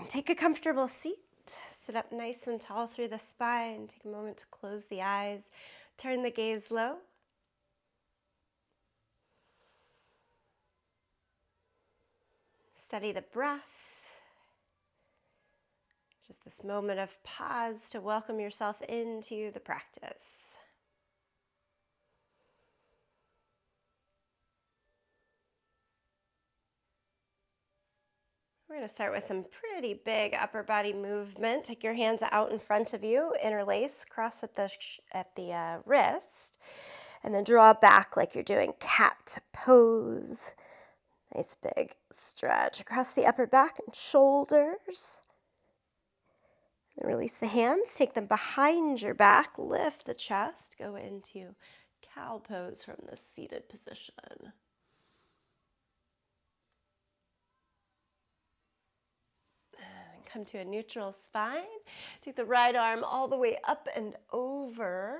Take a comfortable seat. Sit up nice and tall through the spine. Take a moment to close the eyes. Turn the gaze low. Steady the breath. Just this moment of pause to welcome yourself into the practice. We're going to start with some pretty big upper body movement. Take your hands out in front of you, interlace, cross at the wrist, and then draw back like you're doing cat pose. Nice big stretch across the upper back and shoulders. And release the hands, take them behind your back, lift the chest, go into cow pose from the seated position. Come to a neutral spine. Take the right arm all the way up and over.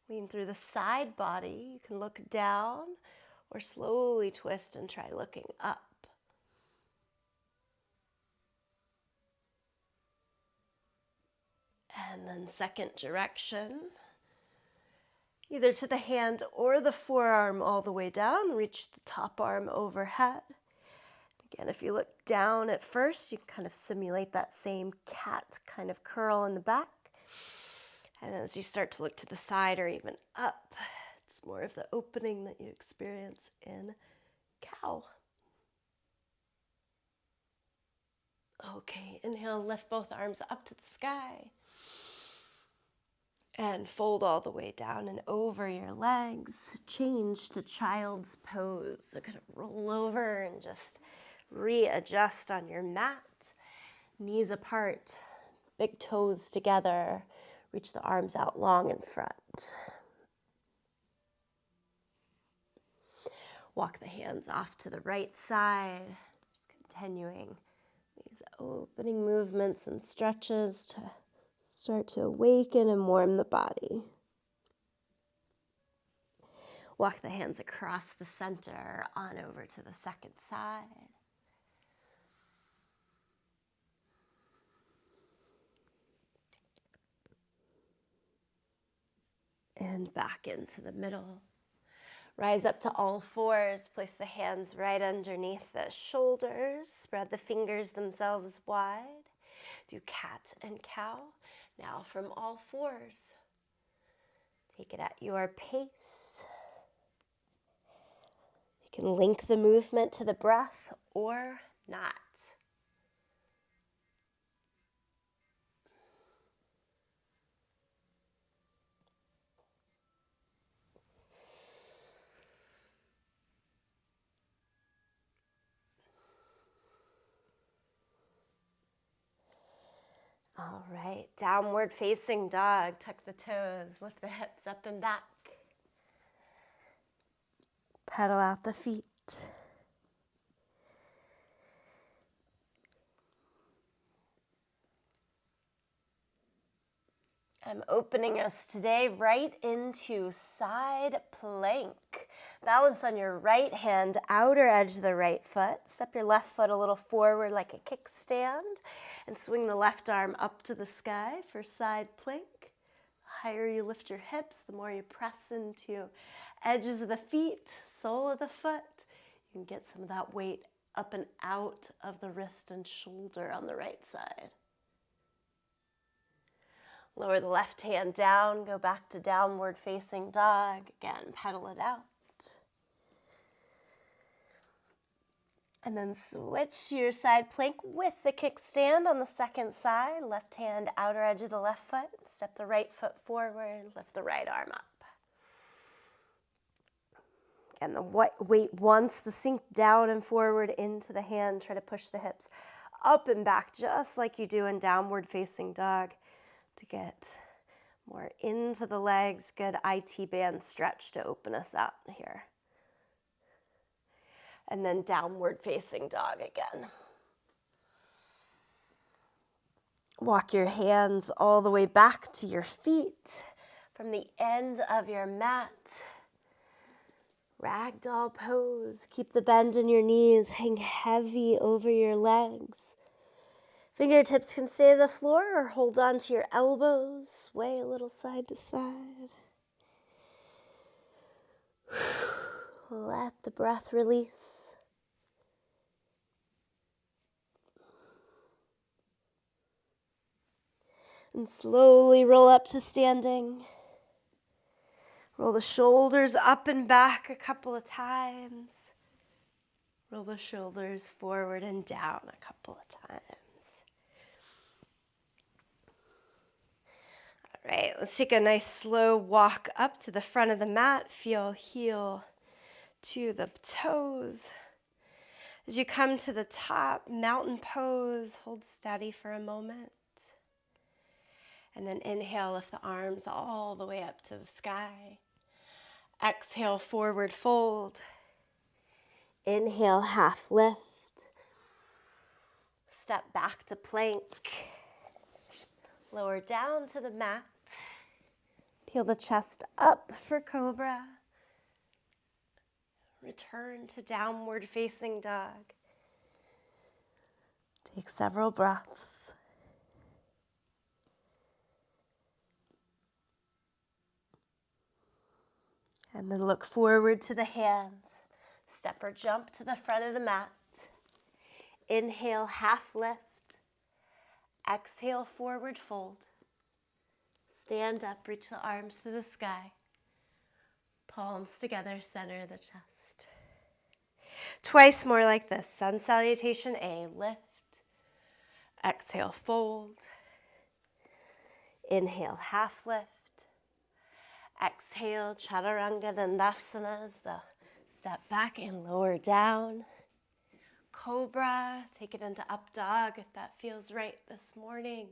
Lean through the side body. You can look down or slowly twist and try looking up. And then second direction. Either to the hand or the forearm all the way down. Reach the top arm overhead. Again, if you look down at first, you can kind of simulate that same cat kind of curl in the back. And as you start to look to the side or even up, it's more of the opening that you experience in cow. Okay, inhale, lift both arms up to the sky. And fold all the way down and over your legs. Change to child's pose. So kind of roll over and just readjust on your mat. Knees apart, big toes together. Reach the arms out long in front. Walk the hands off to the right side. Just continuing these opening movements and stretches to start to awaken and warm the body. Walk the hands across the center on over to the second side. And back into the middle. Rise up to all fours. Place the hands right underneath the shoulders. Spread the fingers themselves wide. Do cat and cow. Now from all fours. Take it at your pace. You can link the movement to the breath or not. All right, downward facing dog. Tuck the toes, lift the hips up and back. Pedal out the feet. I'm opening us today right into side plank. Balance on your right hand, outer edge of the right foot. Step your left foot a little forward like a kickstand and swing the left arm up to the sky for side plank. The higher you lift your hips, the more you press into edges of the feet, sole of the foot. You can get some of that weight up and out of the wrist and shoulder on the right side. Lower the left hand down, go back to downward facing dog. Again, pedal it out. And then switch to your side plank with the kickstand on the second side. Left hand, outer edge of the left foot. Step the right foot forward, lift the right arm up. Again, the weight wants to sink down and forward into the hand. Try to push the hips up and back just like you do in downward facing dog. To get more into the legs, good IT band stretch to open us up here. And then downward facing dog again. Walk your hands all the way back to your feet from the end of your mat. Ragdoll pose. Keep the bend in your knees, hang heavy over your legs. Fingertips can stay to the floor or hold on to your elbows. Sway a little side to side. Let the breath release. And slowly roll up to standing. Roll the shoulders up and back a couple of times. Roll the shoulders forward and down a couple of times. All right, let's take a nice slow walk up to the front of the mat. Feel heel to the toes. As you come to the top, mountain pose, hold steady for a moment. And then inhale, lift the arms all the way up to the sky. Exhale, forward fold. Inhale, half lift. Step back to plank. Lower down to the mat. Peel the chest up for cobra. Return to downward facing dog. Take several breaths. And then look forward to the hands. Step or jump to the front of the mat. Inhale, half lift. Exhale, forward fold. Stand up, reach the arms to the sky. Palms together, center the chest. Twice more like this. Sun salutation A, lift. Exhale, fold. Inhale, half lift. Exhale, Chaturanga Dandasana as the step back and lower down. Cobra, take it into up dog if that feels right this morning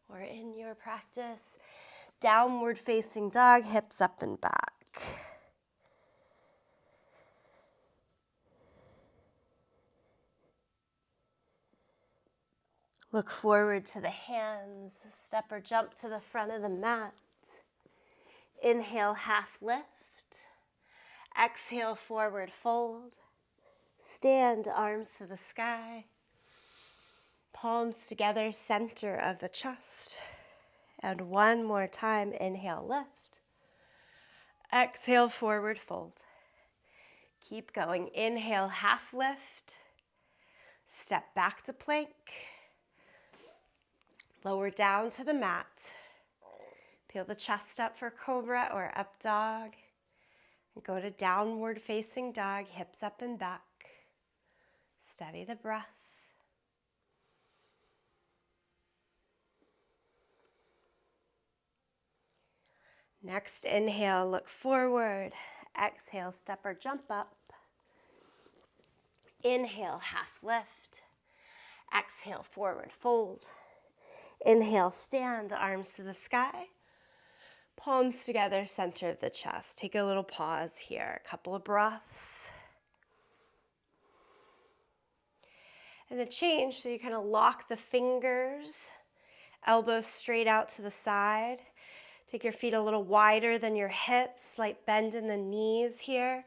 or in your practice. Downward facing dog, hips up and back. Look forward to the hands. Step or jump to the front of the mat. Inhale, half lift. Exhale, forward fold. Stand, arms to the sky. Palms together, center of the chest. And one more time, inhale, lift. Exhale, forward fold. Keep going. Inhale, half lift. Step back to plank. Lower down to the mat. Peel the chest up for cobra or up dog. And go to downward facing dog, hips up and back. Steady the breath. Next inhale, look forward. Exhale, step or jump up. Inhale, half lift. Exhale, forward fold. Inhale, stand, arms to the sky. Palms together, center of the chest. Take a little pause here, a couple of breaths. And then change, so you kind of lock the fingers, elbows straight out to the side. Take your feet a little wider than your hips, slight bend in the knees here,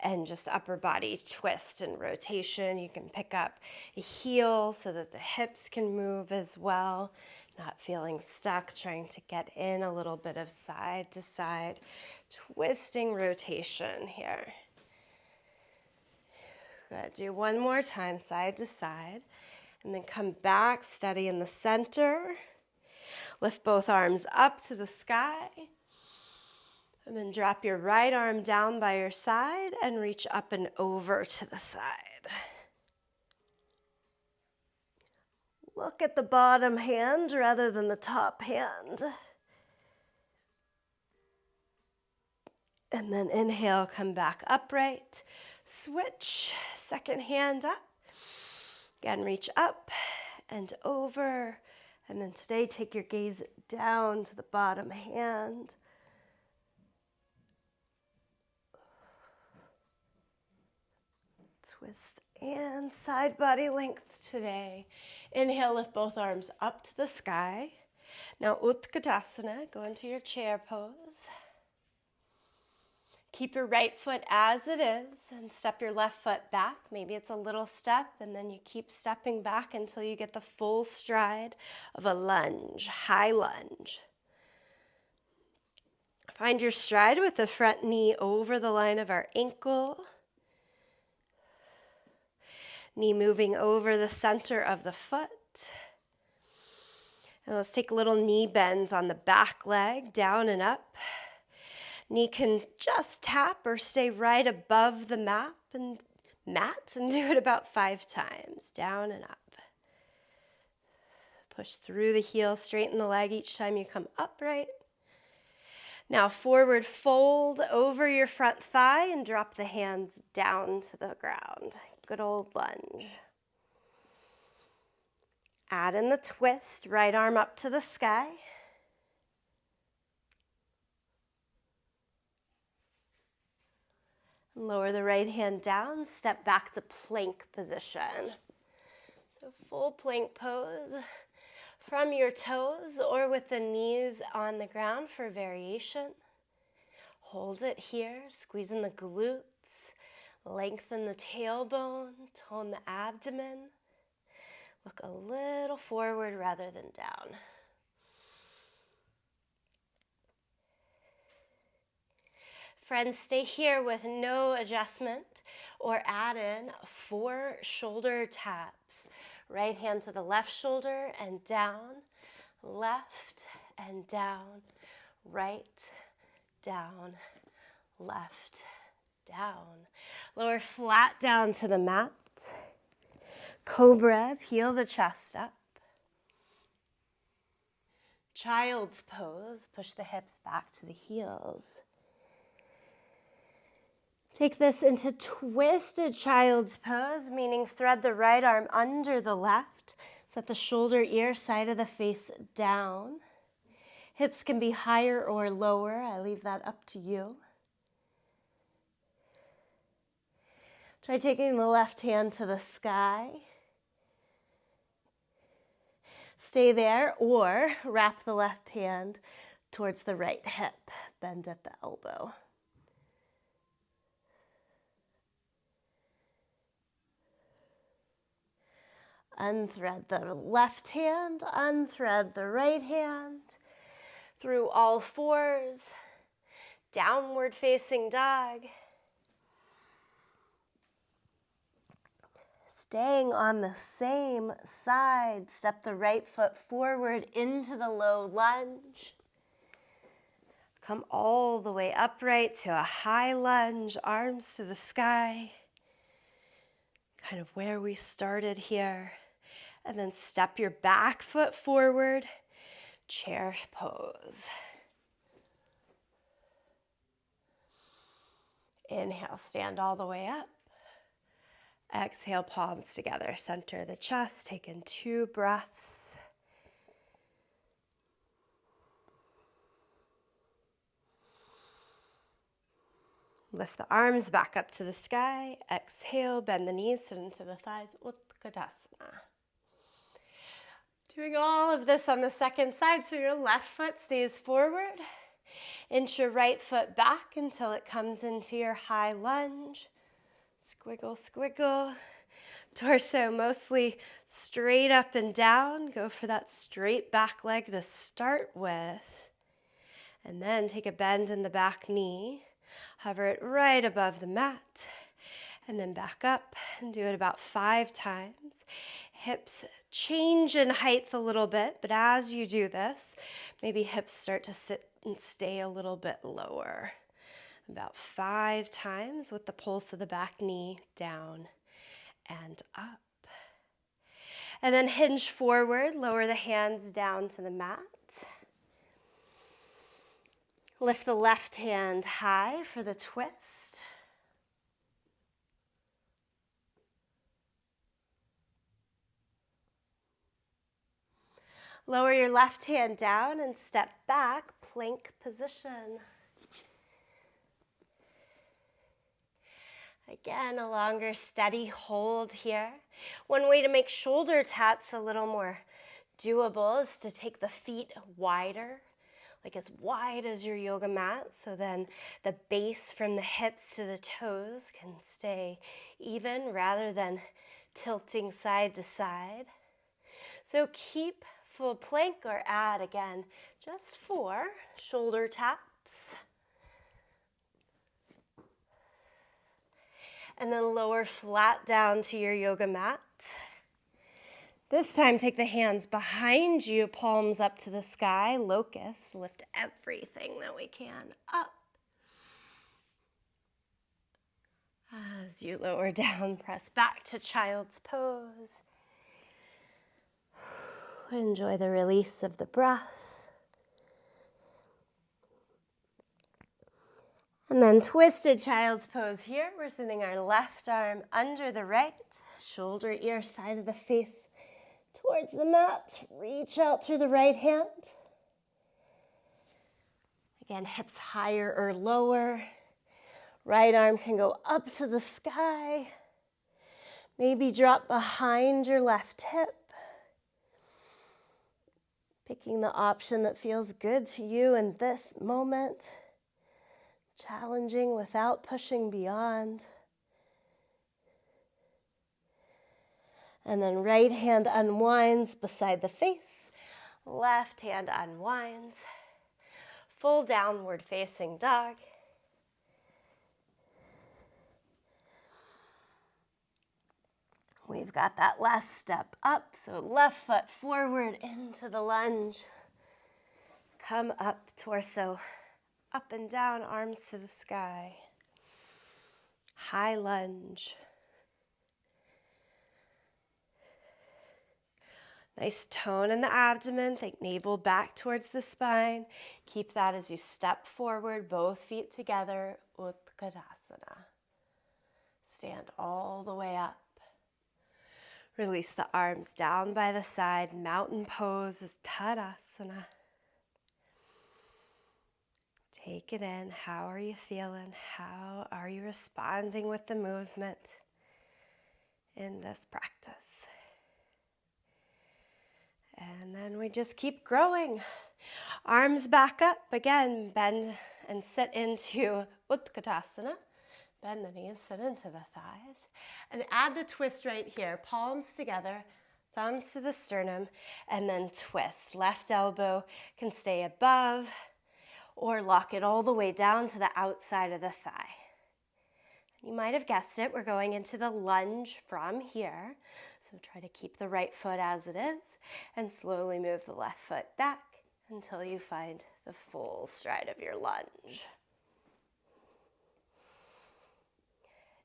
and just upper body twist and rotation. You can pick up a heel so that the hips can move as well. Not feeling stuck, trying to get in a little bit of side to side, twisting rotation here. Good, do one more time, side to side, and then come back, steady in the center. Lift both arms up to the sky, and then drop your right arm down by your side and reach up and over to the side. Look at the bottom hand rather than the top hand. And then inhale, come back upright. Switch, second hand up. Again, reach up and over. And then today, take your gaze down to the bottom hand. Twist and side body length today. Inhale, lift both arms up to the sky. Now Utkatasana, go into your chair pose. Keep your right foot as it is and step your left foot back. Maybe it's a little step and then you keep stepping back until you get the full stride of a lunge, high lunge. Find your stride with the front knee over the line of our ankle. Knee moving over the center of the foot. And let's take little knee bends on the back leg, down and up. Knee can just tap or stay right above the mat and do it about 5 times, down and up. Push through the heel, straighten the leg each time you come upright. Now forward fold over your front thigh and drop the hands down to the ground. Good old lunge. Add in the twist, right arm up to the sky. Lower the right hand down, step back to plank position. So full plank pose from your toes or with the knees on the ground for variation. Hold it here, squeeze in the glutes, lengthen the tailbone, tone the abdomen. Look a little forward rather than down. Friends, stay here with no adjustment or add in 4 shoulder taps. Right hand to the left shoulder and down, left and down, right, down, left, down. Lower flat down to the mat. Cobra, peel the chest up. Child's pose, push the hips back to the heels. Take this into twisted child's pose, meaning thread the right arm under the left. Set the shoulder, ear, side of the face down. Hips can be higher or lower. I leave that up to you. Try taking the left hand to the sky. Stay there or wrap the left hand towards the right hip. Bend at the elbow. Unthread the left hand, unthread the right hand, through all fours, downward facing dog. Staying on the same side, step the right foot forward into the low lunge. Come all the way upright to a high lunge, arms to the sky. Kind of where we started here. And then step your back foot forward, chair pose. Inhale, stand all the way up. Exhale, palms together, center the chest, take in 2 breaths. Lift the arms back up to the sky. Exhale, bend the knees, sit into the thighs, Utkatasana. Doing all of this on the second side, so your left foot stays forward. Inch your right foot back until it comes into your high lunge. Squiggle, squiggle. Torso mostly straight up and down. Go for that straight back leg to start with. And then take a bend in the back knee. Hover it right above the mat. And then back up and do it about 5 times. Hips change in height a little bit, but as you do this, maybe hips start to sit and stay a little bit lower. About 5 times with the pulse of the back knee down and up. And then hinge forward, lower the hands down to the mat. Lift the left hand high for the twist. Lower your left hand down and step back, plank position. Again, a longer steady hold here. One way to make shoulder taps a little more doable is to take the feet wider, like as wide as your yoga mat, so then the base from the hips to the toes can stay even rather than tilting side to side. So keep full plank or add again just 4 shoulder taps. And then lower flat down to your yoga mat. This time, take the hands behind you, palms up to the sky, locust. Lift everything that we can up. As you lower down, press back to child's pose. Enjoy the release of the breath. And then twisted child's pose here. We're sending our left arm under the right, shoulder, ear, side of the face towards the mat. Reach out through the right hand. Again, hips higher or lower. Right arm can go up to the sky. Maybe drop behind your left hip. Picking the option that feels good to you in this moment. Challenging without pushing beyond. And then right hand unwinds beside the face. Left hand unwinds. Full downward facing dog. We've got that last step up, so left foot forward into the lunge. Come up, torso up and down, arms to the sky. High lunge. Nice tone in the abdomen. Think navel back towards the spine. Keep that as you step forward, both feet together, Utkatasana. Stand all the way up. Release the arms down by the side. Mountain pose is Tadasana. Take it in. How are you feeling? How are you responding with the movement in this practice? And then we just keep growing. Arms back up. Again, bend and sit into Utkatasana. Bend the knees, sit into the thighs. And add the twist right here. Palms together, thumbs to the sternum, and then twist. Left elbow can stay above or lock it all the way down to the outside of the thigh. You might have guessed it, we're going into the lunge from here. So try to keep the right foot as it is and slowly move the left foot back until you find the full stride of your lunge.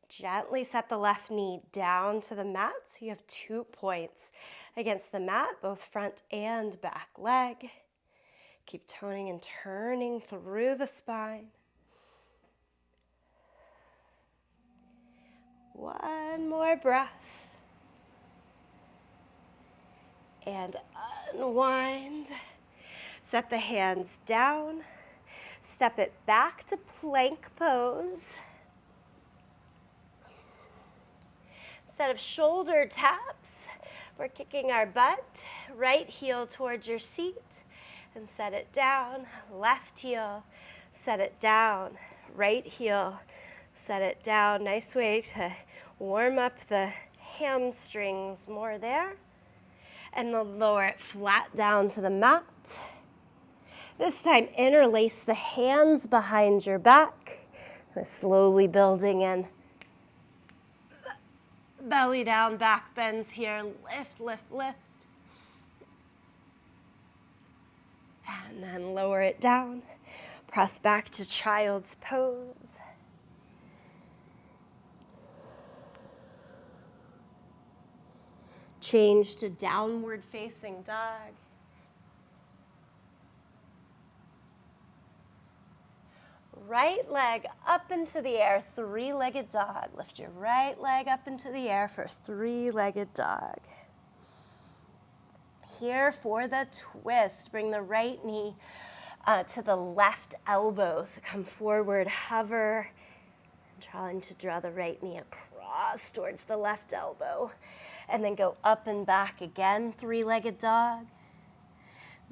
Gently set the left knee down to the mat so you have 2 points against the mat, both front and back leg. Keep toning and turning through the spine. One more breath. And unwind. Set the hands down. Step it back to plank pose. Instead of shoulder taps, we're kicking our butt. Right heel towards your seat. And set it down, left heel, set it down, right heel, set it down. Nice way to warm up the hamstrings more there. And then lower it flat down to the mat. This time, interlace the hands behind your back. Slowly building in. Belly down, back bends here. Lift, lift, lift. And then lower it down. Press back to child's pose. Change to downward facing dog. Right leg up into the air, 3-legged dog. Lift your right leg up into the air for 3-legged dog. Here for the twist, bring the right knee to the left elbow. So come forward, hover, and trying to draw the right knee across towards the left elbow. And then go up and back again, 3-legged dog.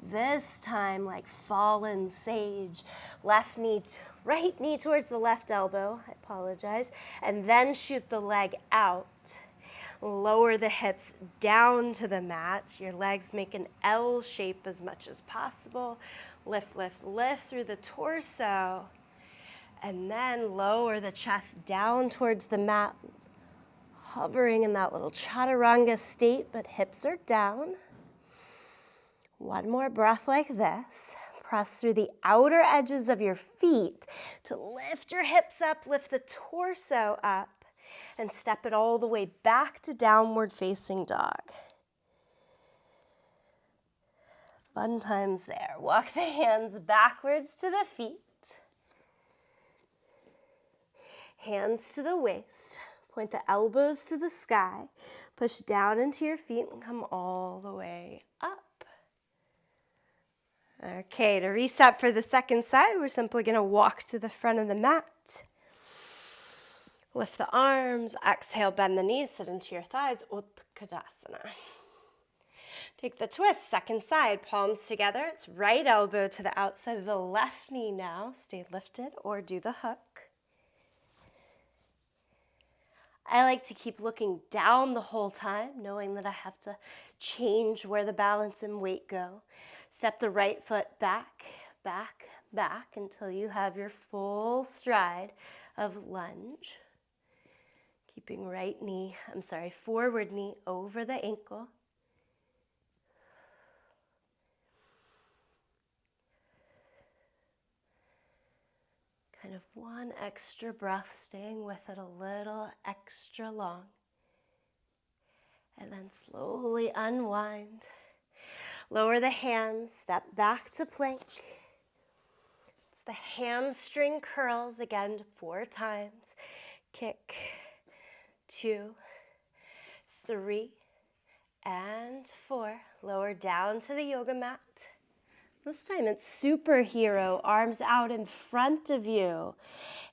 This time, like fallen sage, right knee towards the left elbow, I apologize, and then shoot the leg out. Lower the hips down to the mat. Your legs make an L shape as much as possible. Lift, lift, lift through the torso. And then lower the chest down towards the mat, hovering in that little chaturanga state, but hips are down. One more breath like this. Press through the outer edges of your feet to lift your hips up, lift the torso up, and step it all the way back to downward facing dog. Fun times there. Walk the hands backwards to the feet. Hands to the waist. Point the elbows to the sky. Push down into your feet and come all the way up. Okay, to reset for the second side, we're simply going to walk to the front of the mat. Lift the arms, exhale, bend the knees, sit into your thighs, Utkatasana. Take the twist, second side, palms together. It's right elbow to the outside of the left knee now. Stay lifted or do the hook. I like to keep looking down the whole time, knowing that I have to change where the balance and weight go. Step the right foot back, back, back until you have your full stride of lunge. Keeping forward knee over the ankle. Kind of one extra breath, staying with it a little extra long. And then slowly unwind. Lower the hands, step back to plank. It's the hamstring curls again 4 times. Kick, 2, 3, and 4. Lower down to the yoga mat. This time it's superhero, arms out in front of you.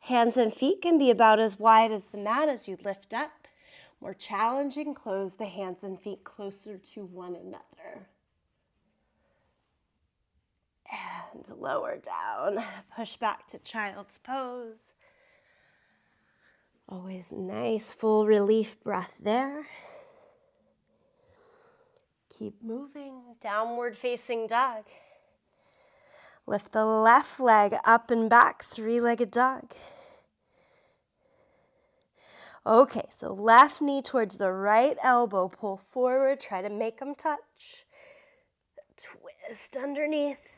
Hands and feet can be about as wide as the mat as you lift up. More challenging, close the hands and feet closer to one another. And lower down, push back to child's pose. Always nice full relief breath there. Keep moving, downward facing dog. Lift the left leg up and back, 3-legged dog. Okay, so left knee towards the right elbow, pull forward, try to make them touch. Twist underneath.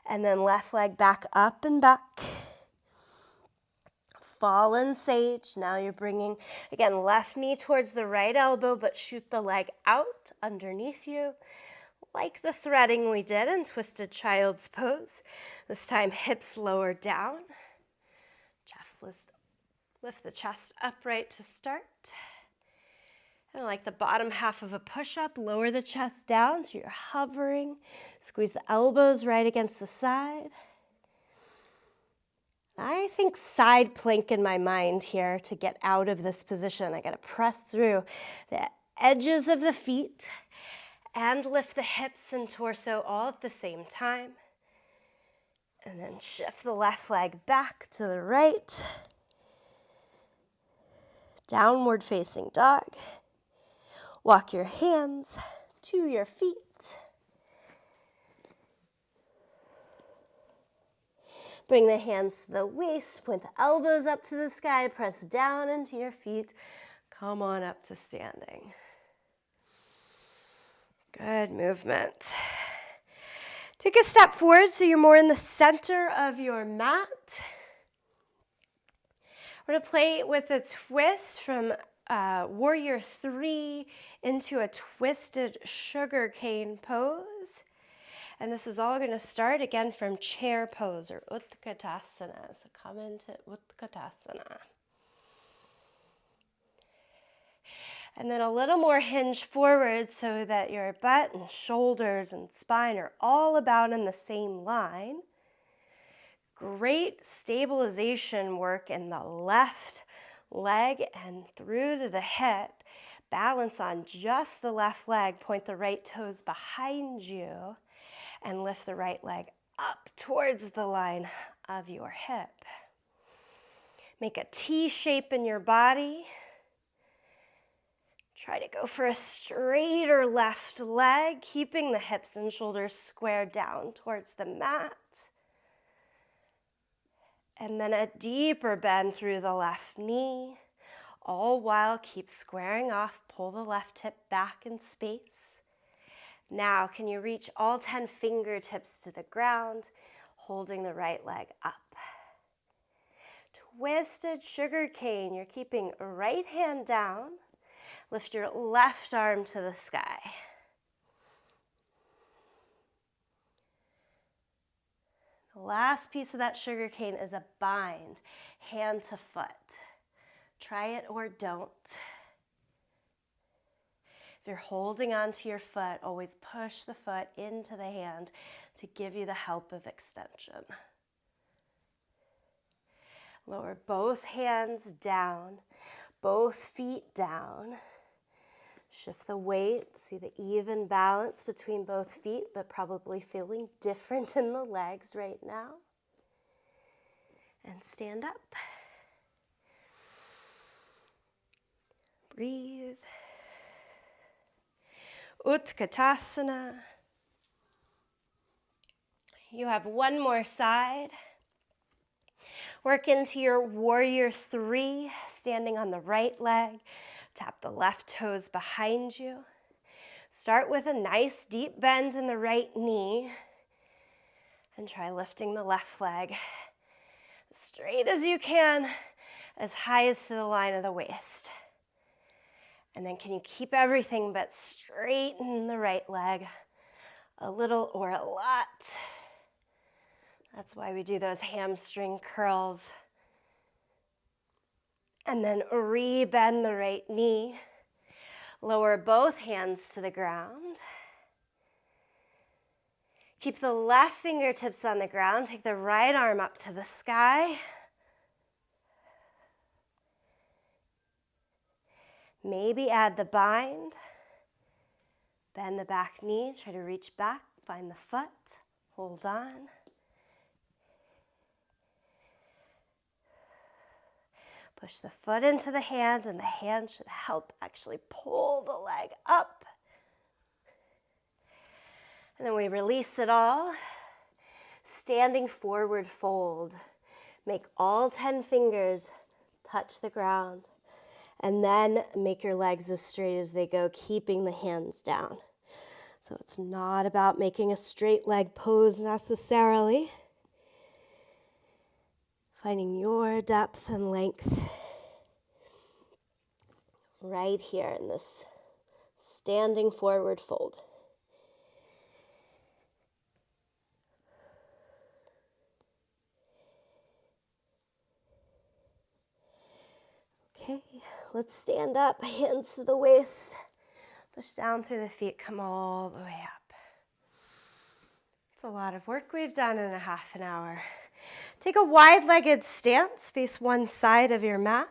And then left leg back up and back. Fallen sage. Now you're bringing, again, left knee towards the right elbow, but shoot the leg out underneath you. Like the threading we did in twisted child's pose. This time hips lower down. Lift the chest upright to start. And like the bottom half of a push-up, lower the chest down so you're hovering. Squeeze the elbows right against the side. I think side plank in my mind here to get out of this position. I got to press through the edges of the feet and lift the hips and torso all at the same time. And then shift the left leg back to the right. Downward facing dog. Walk your hands to your feet. Bring the hands to the waist, point the elbows up to the sky, press down into your feet. Come on up to standing. Good movement. Take a step forward so you're more in the center of your mat. We're going to play with a twist from Warrior 3 into a twisted sugar cane pose. And this is all going to start again from chair pose or Utkatasana. So come into Utkatasana. And then a little more hinge forward so that your butt and shoulders and spine are all about in the same line. Great stabilization work in the left leg and through to the hip. Balance on just the left leg. Point the right toes behind you. And lift the right leg up towards the line of your hip. Make a T shape in your body. Try to go for a straighter left leg, keeping the hips and shoulders squared down towards the mat. And then a deeper bend through the left knee. All while keep squaring off, pull the left hip back in space. Now, can you reach all 10 fingertips to the ground, holding the right leg up? Twisted sugar cane, you're keeping right hand down. Lift your left arm to the sky. The last piece of that sugar cane is a bind, hand to foot. Try it or don't. If you're holding onto your foot, always push the foot into the hand to give you the help of extension. Lower both hands down, both feet down. Shift the weight, see the even balance between both feet, but probably feeling different in the legs right now. And stand up. Breathe. Utkatasana. You have one more side. Work into your warrior three, standing on the right leg. Tap the left toes behind you. Start with a nice deep bend in the right knee. And try lifting the left leg as straight as you can, as high as to the line of the waist. And then can you keep everything but straighten the right leg a little or a lot? That's why we do those hamstring curls. And then re-bend the right knee. Lower both hands to the ground. Keep the left fingertips on the ground. Take the right arm up to the sky. Maybe add the bind. Bend the back knee. Try to reach back. Find the foot. Hold on. Push the foot into the hand, and the hand should help actually pull the leg up. And then we release it all. Standing forward fold. Make all 10 fingers touch the ground. And then make your legs as straight as they go, keeping the hands down. So it's not about making a straight leg pose necessarily. Finding your depth and length right here in this standing forward fold. Okay, let's stand up, hands to the waist, push down through the feet, come all the way up. It's a lot of work we've done in a half an hour. Take a wide-legged stance, face one side of your mat.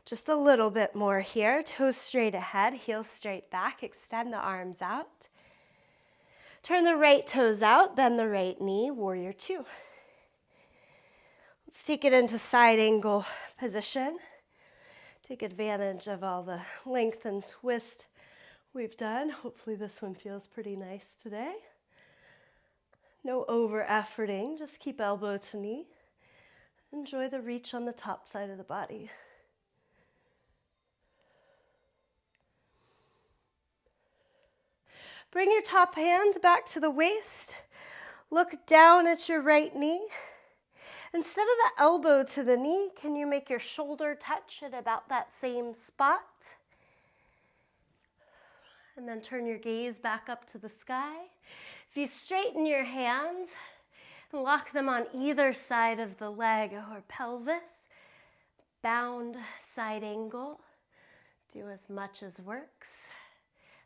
Just a little bit more here, toes straight ahead, heels straight back, extend the arms out. Turn the right toes out, bend the right knee, warrior two. Let's take it into side angle position. Take advantage of all the length and twist we've done. Hopefully this one feels pretty nice today. No over-efforting, just keep elbow to knee. Enjoy the reach on the top side of the body. Bring your top hand back to the waist. Look down at your right knee. Instead of the elbow to the knee, can you make your shoulder touch at about that same spot? And then turn your gaze back up to the sky. If you straighten your hands and lock them on either side of the leg or pelvis, bound side angle, do as much as works,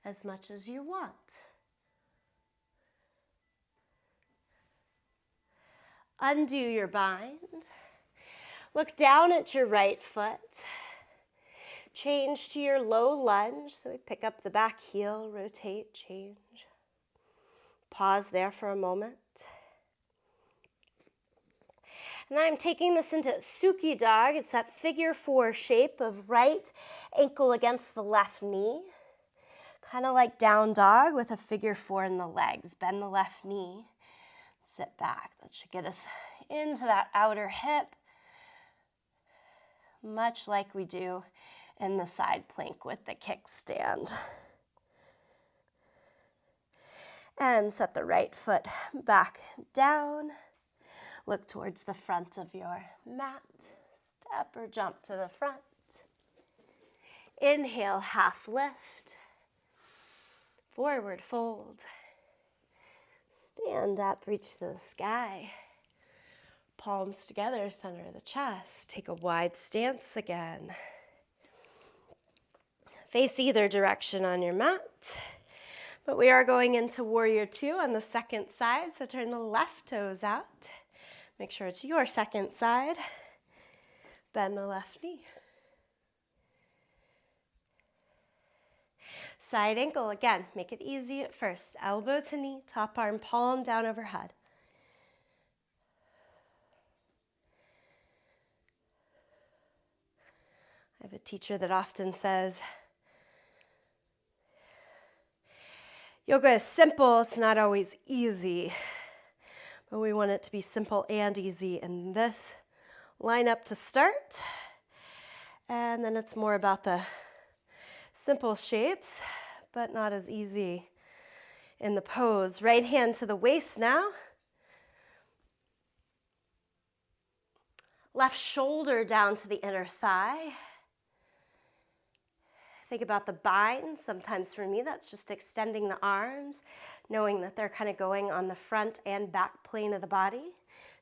as much as you want. Undo your bind. Look down at your right foot. Change to your low lunge. So we pick up the back heel, rotate, change. Pause there for a moment. And then I'm taking this into Suki Dog. It's that figure 4 shape of right ankle against the left knee. Kind of like down dog with a figure 4 in the legs. Bend the left knee, sit back. That should get us into that outer hip, much like we do in the side plank with the kickstand. And set the right foot back down. Look towards the front of your mat. Step or jump to the front. Inhale, half lift. Forward fold. Stand up, reach to the sky. Palms together, center of the chest. Take a wide stance again. Face either direction on your mat. But we are going into Warrior 2 on the second side, so turn the left toes out. Make sure it's your second side. Bend the left knee. Side ankle, again, make it easy at first. Elbow to knee, top arm, palm down overhead. I have a teacher that often says, yoga is simple, it's not always easy. But we want it to be simple and easy in this lineup to start. And then it's more about the simple shapes, but not as easy in the pose. Right hand to the waist now. Left shoulder down to the inner thigh. Think about the bind. Sometimes for me, that's just extending the arms, knowing that they're kind of going on the front and back plane of the body.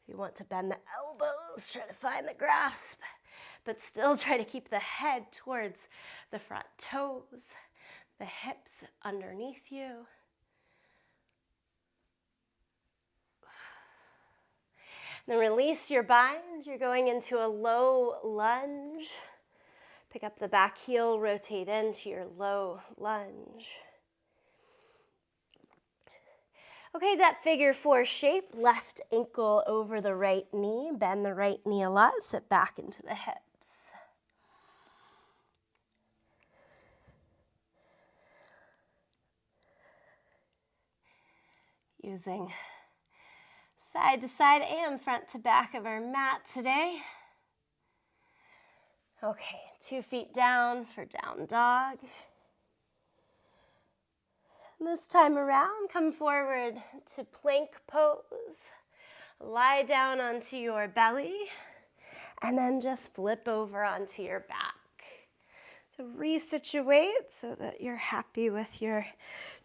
If you want to bend the elbows, try to find the grasp, but still try to keep the head towards the front toes, the hips underneath you. Then release your bind. You're going into a low lunge. Pick up the back heel, rotate into your low lunge. Okay, that figure 4 shape, left ankle over the right knee. Bend the right knee a lot, sit back into the hips. Using side to side and front to back of our mat today. Okay, 2 feet down for down dog. And this time around, come forward to plank pose. Lie down onto your belly, and then just flip over onto your back. So resituate so that you're happy with your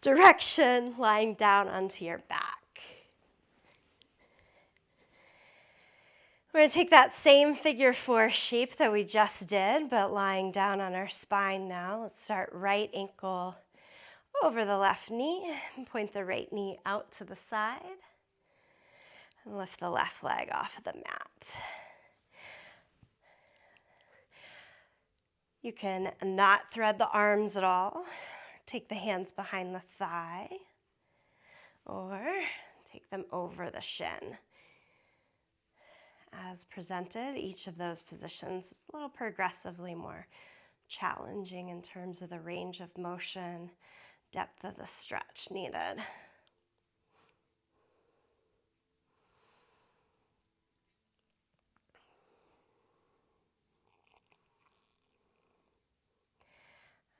direction, lying down onto your back. We're going to take that same figure 4 shape that we just did, but lying down on our spine now. Let's start right ankle over the left knee, and point the right knee out to the side, and lift the left leg off of the mat. You can not thread the arms at all. Take the hands behind the thigh, or take them over the shin. As presented, each of those positions is a little progressively more challenging in terms of the range of motion, depth of the stretch needed.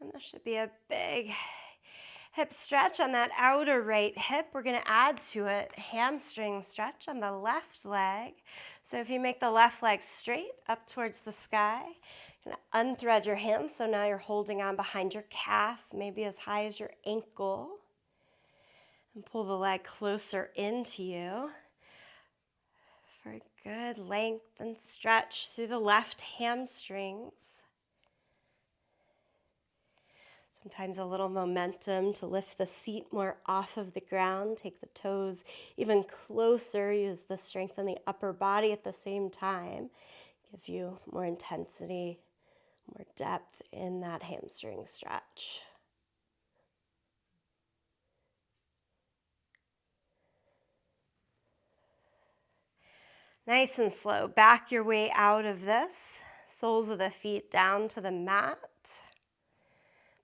And there should be a big hip stretch on that outer right hip. We're going to add to it hamstring stretch on the left leg. So if you make the left leg straight up towards the sky, you're going to unthread your hands. So now you're holding on behind your calf, maybe as high as your ankle. And pull the leg closer into you for a good length and stretch through the left hamstrings. Sometimes a little momentum to lift the seat more off of the ground. Take the toes even closer. Use the strength in the upper body at the same time. Give you more intensity, more depth in that hamstring stretch. Nice and slow. Back your way out of this. Soles of the feet down to the mat.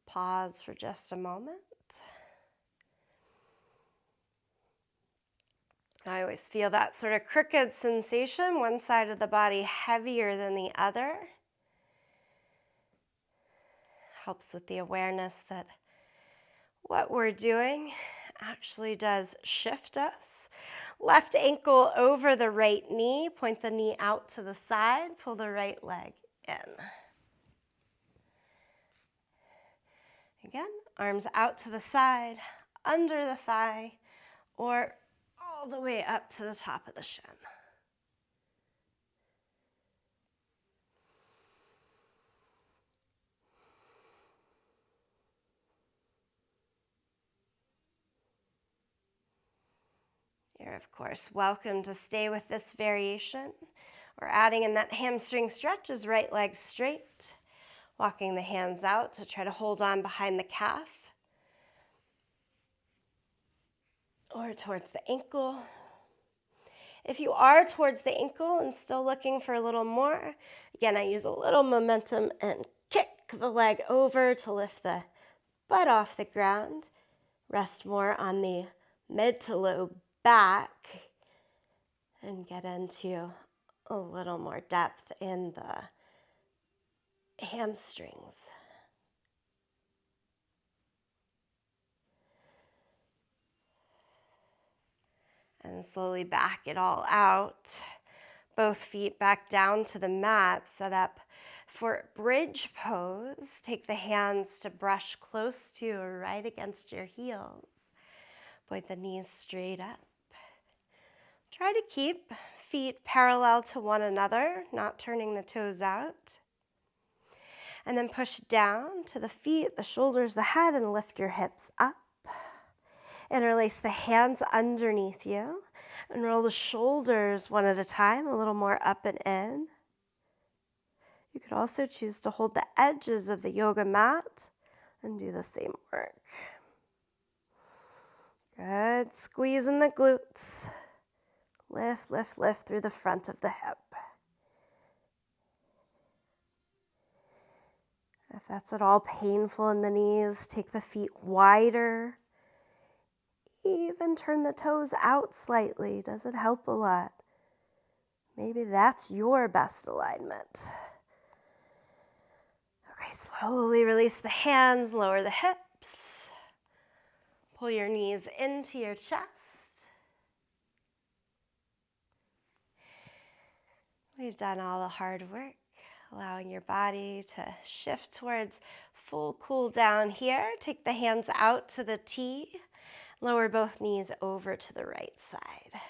Pause for just a moment. I always feel that sort of crooked sensation, one side of the body heavier than the other. Helps with the awareness that what we're doing actually does shift us. Left ankle over the right knee, point the knee out to the side, pull the right leg in. Again, arms out to the side, under the thigh, or all the way up to the top of the shin. You're, of course, welcome to stay with this variation. We're adding in that hamstring stretch as right leg straight, walking the hands out to try to hold on behind the calf or towards the ankle. If you are towards the ankle and still looking for a little more, again, I use a little momentum and kick the leg over to lift the butt off the ground. Rest more on the mid to low back and get into a little more depth in the hamstrings. And slowly back it all out. Both feet back down to the mat, set up for bridge pose. Take the hands to brush close to or right against your heels. Point the knees straight up. Try to keep feet parallel to one another, not turning the toes out. And then push down to the feet, the shoulders, the head, and lift your hips up. Interlace the hands underneath you and roll the shoulders one at a time, a little more up and in. You could also choose to hold the edges of the yoga mat and do the same work. Good. Squeeze in the glutes. Lift, lift, lift through the front of the hip. If that's at all painful in the knees, take the feet wider. Even turn the toes out slightly. Does it help a lot? Maybe that's your best alignment. Okay, slowly release the hands, lower the hips. Pull your knees into your chest. We've done all the hard work, allowing your body to shift towards full cool down here. Take the hands out to the T. Lower both knees over to the right side.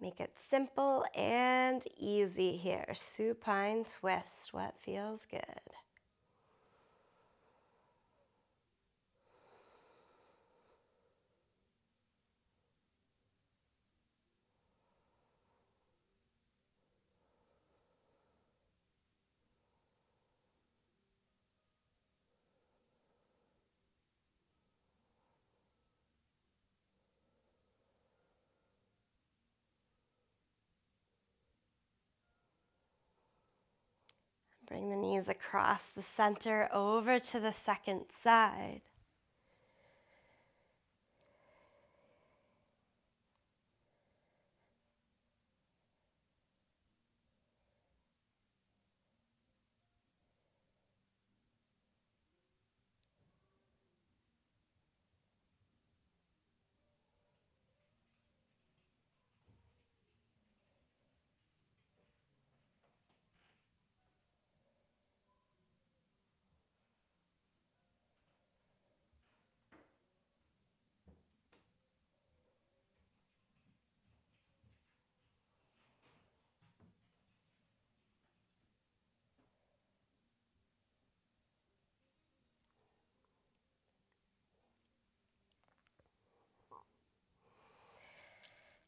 Make it simple and easy here. Supine twist, what feels good. Bring the knees across the center over to the second side.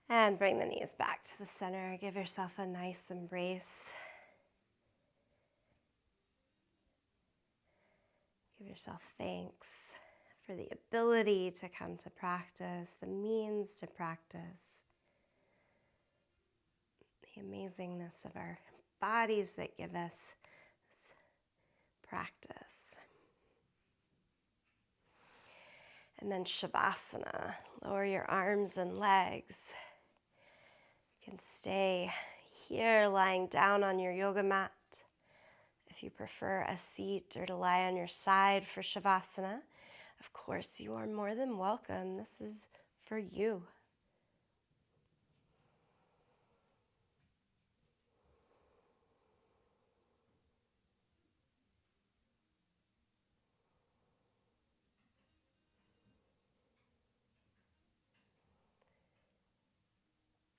And bring the knees back to the center. Give yourself a nice embrace. Give yourself thanks for for the ability to come to practice, the means to practice, the amazingness of our bodies that give us this practice. And then Shavasana, lower your arms and legs. You can stay here lying down on your yoga mat. If you prefer a seat or to lie on your side for Shavasana, of course you are more than welcome. This is for you.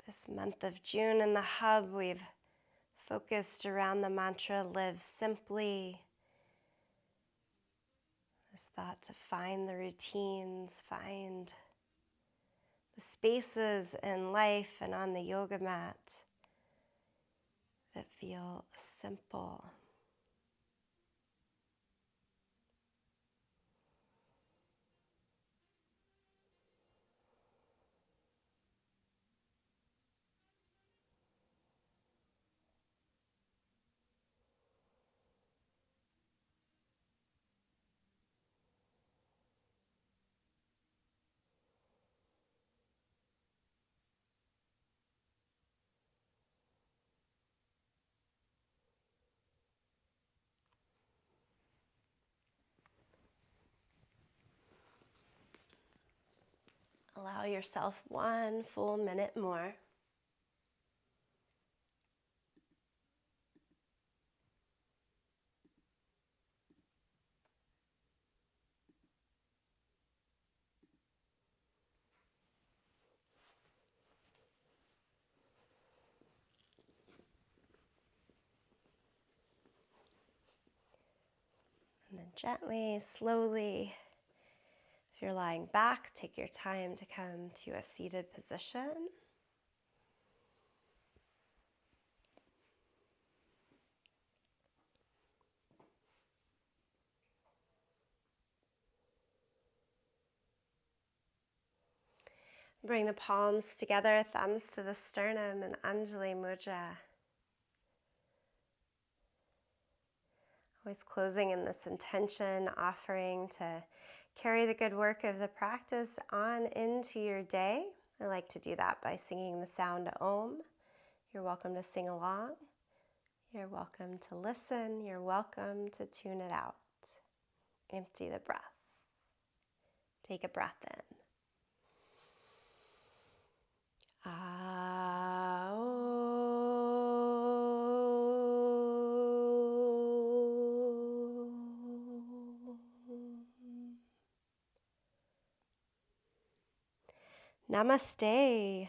This month of June in the Hub, we've focused around the mantra, live simply. This thought to find the routines, find the spaces in life and on the yoga mat that feel simple. Allow yourself 1 full minute more. And then gently, slowly, if you're lying back, take your time to come to a seated position. Bring the palms together, thumbs to the sternum, and Anjali Mudra. Always closing in this intention, offering to carry the good work of the practice on into your day. I like to do that by singing the sound Om. You're welcome to sing along. You're welcome to listen. You're welcome to tune it out. Empty the breath. Take a breath in. Namaste.